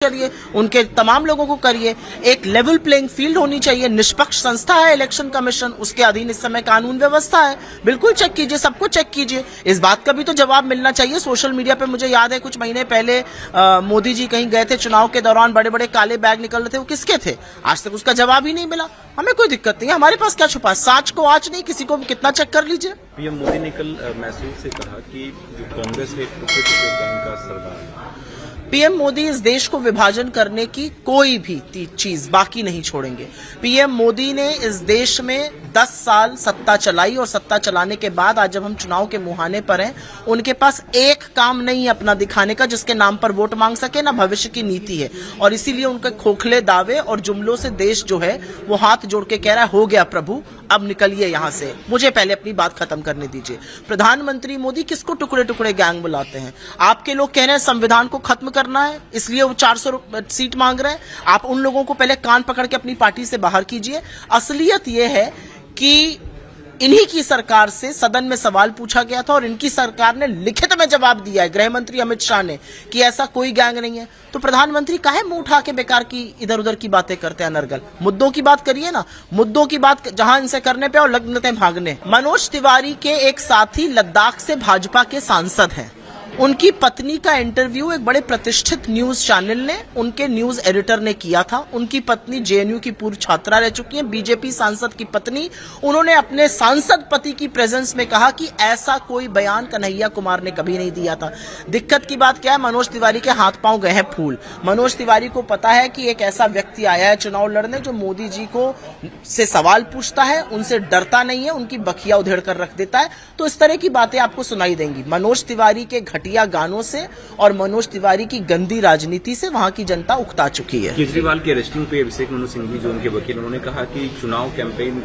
करिए, उनके तमाम लोगों को करिए। एक लेवल प्लेइंग फील्ड होनी चाहिए। निष्पक्ष संस्था है इलेक्शन कमीशन, उसके अधीन इस समय कानून व्यवस्था है। बिल्कुल चेक कीजिए, सबको चेक कीजिए। इस बात का भी तो जवाब मिलना चाहिए। सोशल मीडिया पे मुझे याद है कुछ महीने पहले मोदी जी कहीं गए थे चुनाव के दौरान, बड़े बड़े काले बैग निकल रहे थे, वो किसके थे? आज तक उसका जवाब ही नहीं मिला। हमें कोई दिक्कत नहीं है, हमारे पास क्या छुपा है? साच को आज नहीं, किसी को भी कितना चेक कर लीजिए। पीएम मोदी ने कल मैसूर से कहा कि जो कांग्रेस है टुकड़े टुकड़े गैंग का सरदार है। पीएम मोदी इस देश को विभाजन करने की कोई भी चीज बाकी नहीं छोड़ेंगे। पीएम मोदी ने इस देश में 10 साल सत्ता चलाई और सत्ता चलाने के बाद आज जब हम चुनाव के मुहाने पर हैं, उनके पास एक काम नहीं है अपना दिखाने का जिसके नाम पर वोट मांग सके, ना भविष्य की नीति है। और इसीलिए उनके खोखले दावे और जुमलों से देश जो है वो हाथ जोड़ के कह रहा है, हो गया प्रभु, अब निकलिए यहां से। मुझे पहले अपनी बात खत्म करने दीजिए। प्रधानमंत्री मोदी किसको टुकड़े टुकड़े गैंग बुलाते हैं? आपके लोग कह रहे हैं संविधान को खत्म करना है, इसलिए वो 400 सीट मांग रहे हैं। आप उन लोगों को पहले कान पकड़ के अपनी पार्टी से बाहर कीजिए। असलियत यह है कि इन्हीं की सरकार से सदन में सवाल पूछा गया था और इनकी सरकार ने लिखित में जवाब दिया है, गृह मंत्री अमित शाह ने, कि ऐसा कोई गैंग नहीं है। तो प्रधानमंत्री काहे मुंह उठा के बेकार की इधर उधर की बातें करते हैं? अनर्गल मुद्दों की बात करिए ना। मुद्दों की बात जहां इनसे करने पे और लगते भागने। मनोज तिवारी के एक साथी लद्दाख से भाजपा के सांसद हैं। उनकी पत्नी का इंटरव्यू एक बड़े प्रतिष्ठित न्यूज चैनल ने, उनके न्यूज एडिटर ने किया था। उनकी पत्नी जेएनयू की पूर्व छात्रा रह चुकी है, बीजेपी सांसद की पत्नी। उन्होंने अपने सांसद पति की प्रेजेंस में कहा कि ऐसा कोई बयान कन्हैया कुमार ने कभी नहीं दिया था। दिक्कत की बात क्या है? मनोज तिवारी के हाथ पांव गए हैं फूल। मनोज तिवारी को पता है कि एक ऐसा व्यक्ति आया है चुनाव लड़ने जो मोदी जी को से सवाल पूछता है, उनसे डरता नहीं है, उनकी बखिया उधेड़ कर रख देता है। तो इस तरह की बातें आपको सुनाई देंगी। मनोज तिवारी के घटिया गानों से और मनोज तिवारी की गंदी राजनीति से वहां की जनता उकता चुकी है। केजरीवाल के अरेस्टिंग पे अभिषेक मनु सिंघवी जो उनके वकील, उन्होंने कहा कि चुनाव कैंपेन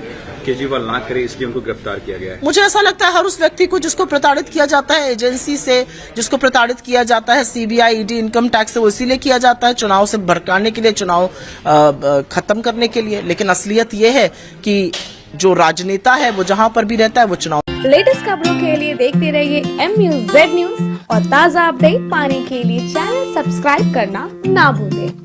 केजरीवाल ना करे इसलिए उनको गिरफ्तार किया गया है। मुझे ऐसा लगता है हर उस व्यक्ति को जिसको प्रताड़ित किया जाता है एजेंसी से, जिसको प्रताड़ित किया जाता है सीबीआई, ईडी, इनकम टैक्स से, वो इसीलिए किया जाता है चुनाव से भड़काने के लिए, चुनाव खत्म करने के लिए। लेकिन असलियत यह है कि जो राजनेता है वो जहां पर भी रहता है वो चुनाव। लेटेस्ट खबरों के लिए देखते रहिए MUZ न्यूज और ताज़ा अपडेट पाने के लिए चैनल सब्सक्राइब करना ना भूलें।